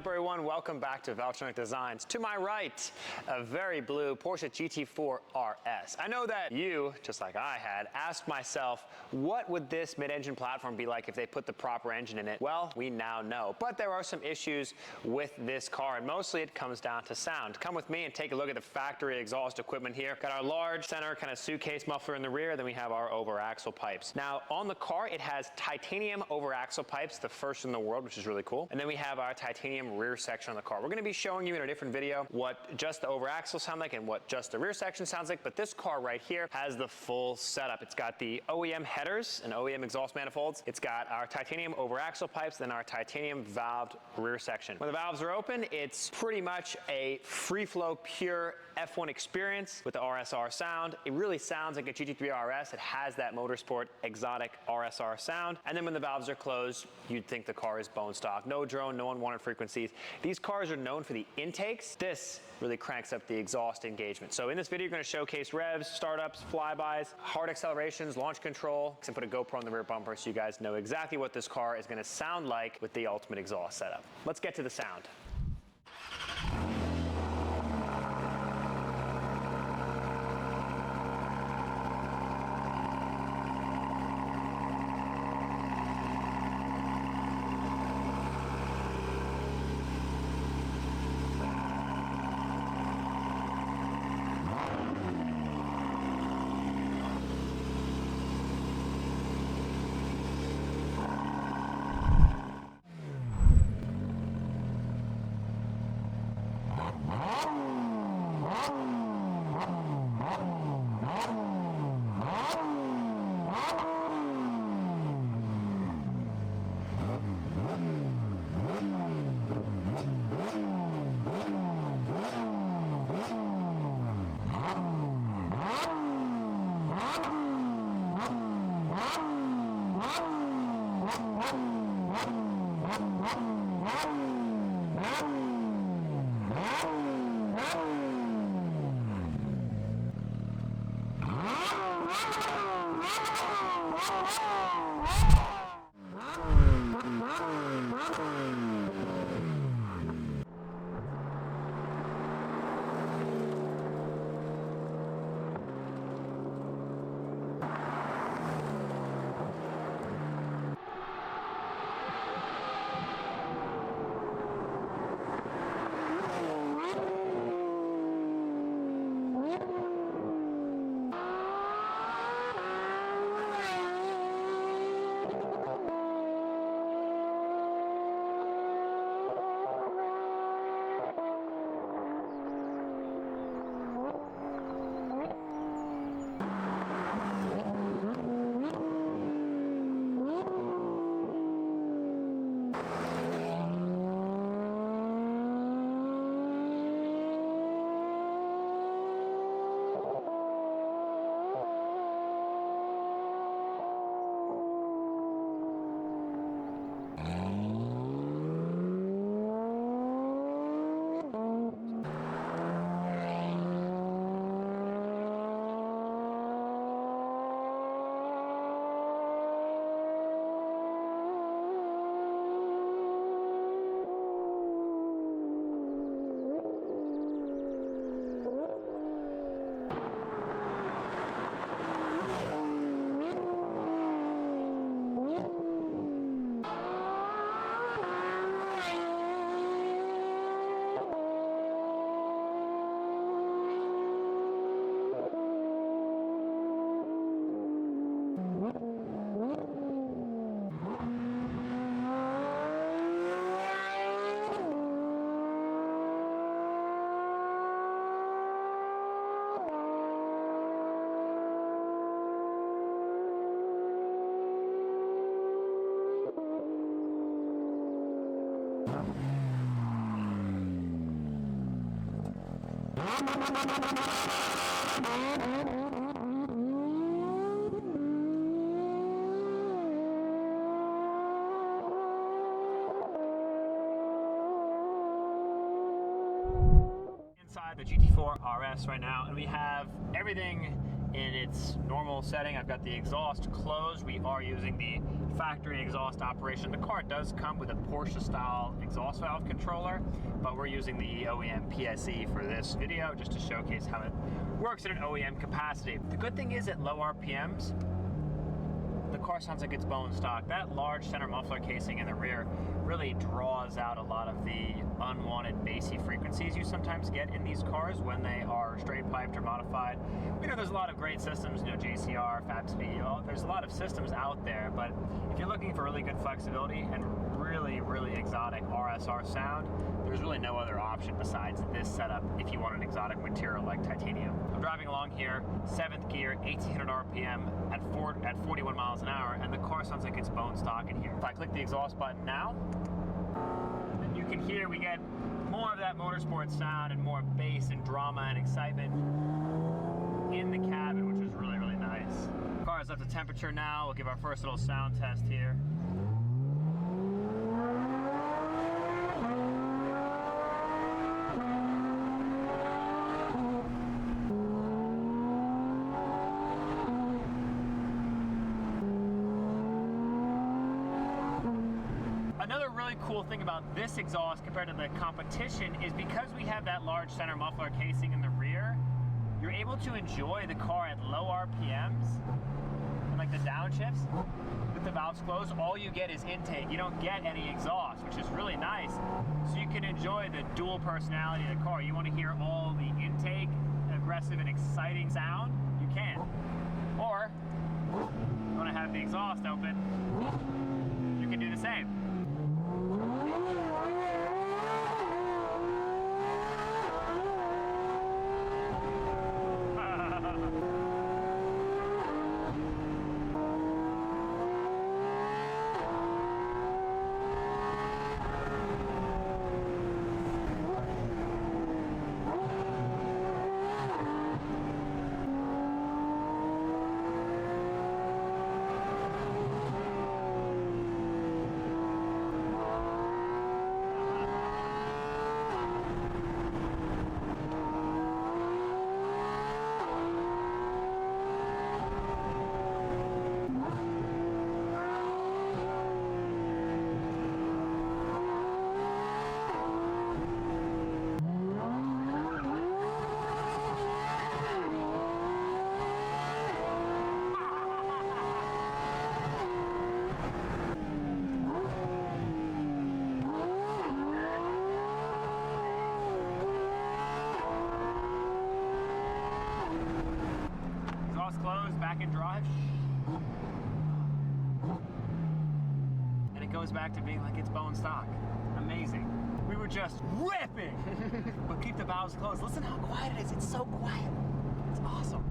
up, everyone? Welcome back to Valtronic Designs. To my right, a very blue Porsche GT4RS. I know that you, just like I had, asked myself, what would this mid-engine platform be like if they put the proper engine in it? Well, we now know. But there are some issues with this car, and mostly it comes down to sound. Come with me and take a look at the factory exhaust equipment here. Got our large center kind of suitcase muffler in the rear, then we have our over-axle pipes. Now, on the car, it has titanium over-axle pipes, the first in the world, which is really cool. And then we have our titanium rear section on the car. We're gonna be showing you in a different video what just the over axle sound like and what just the rear section sounds like, but this car right here has the full setup. It's got the OEM headers and OEM exhaust manifolds. It's got our titanium over axle pipes, then our titanium valved rear section. When the valves are open, it's pretty much a free flow, pure F1 experience with the RSR sound. It really sounds like a GT3RS. It has that motorsport exotic RSR sound. And then when the valves are closed, you'd think the car is bone stock. No drone, no unwanted frequencies. These cars are known for the intakes. This really cranks up the exhaust engagement. So in this video, you're gonna showcase revs, startups, flybys, hard accelerations, launch control, and put a GoPro on the rear bumper so you guys know exactly what this car is gonna sound like with the ultimate exhaust setup. Let's get to the sound. Inside the GT4RS right now, and we have everything in its normal setting. I've got the exhaust closed. We are using the factory exhaust operation. The car does come with a Porsche style exhaust valve controller, but we're using the OEM PSE for this video just to showcase how it works in an OEM capacity. The good thing is at low RPMs, the car sounds like it's bone stock. That large center muffler casing in the rear really draws out a lot of the unwanted bassy frequencies you sometimes get in these cars when they are straight piped or modified. You know, there's a lot of great systems, you know, JCR, FabSpeed, there's a lot of systems out there, but if you're looking for really good flexibility and really, really exotic RSR sound, there's really no other option besides this setup if you want an exotic material like titanium. I'm driving along here, 7th gear, 1800 RPM at 41 miles an hour, and the car sounds like it's bone stock in here. If I click the exhaust button now, then you can hear we get more of that motorsport sound and more bass and drama and excitement in the cabin, which is really, really nice. The car is up to temperature now. We'll give our first little sound test here. Another really cool thing about this exhaust compared to the competition is because we have that large center muffler casing in the rear, you're able to enjoy the car at low RPMs and like the downshifts with the valves closed. All you get is intake. You don't get any exhaust, which is really nice. So you can enjoy the dual personality of the car. You want to hear all the intake, aggressive and exciting sound, you can. Or you want to have the exhaust open, you can do the same. Closed, back in drive, and it goes back to being like it's bone stock. Amazing. We were just ripping, but keep the valves closed. Listen how quiet it is. It's so quiet. It's awesome.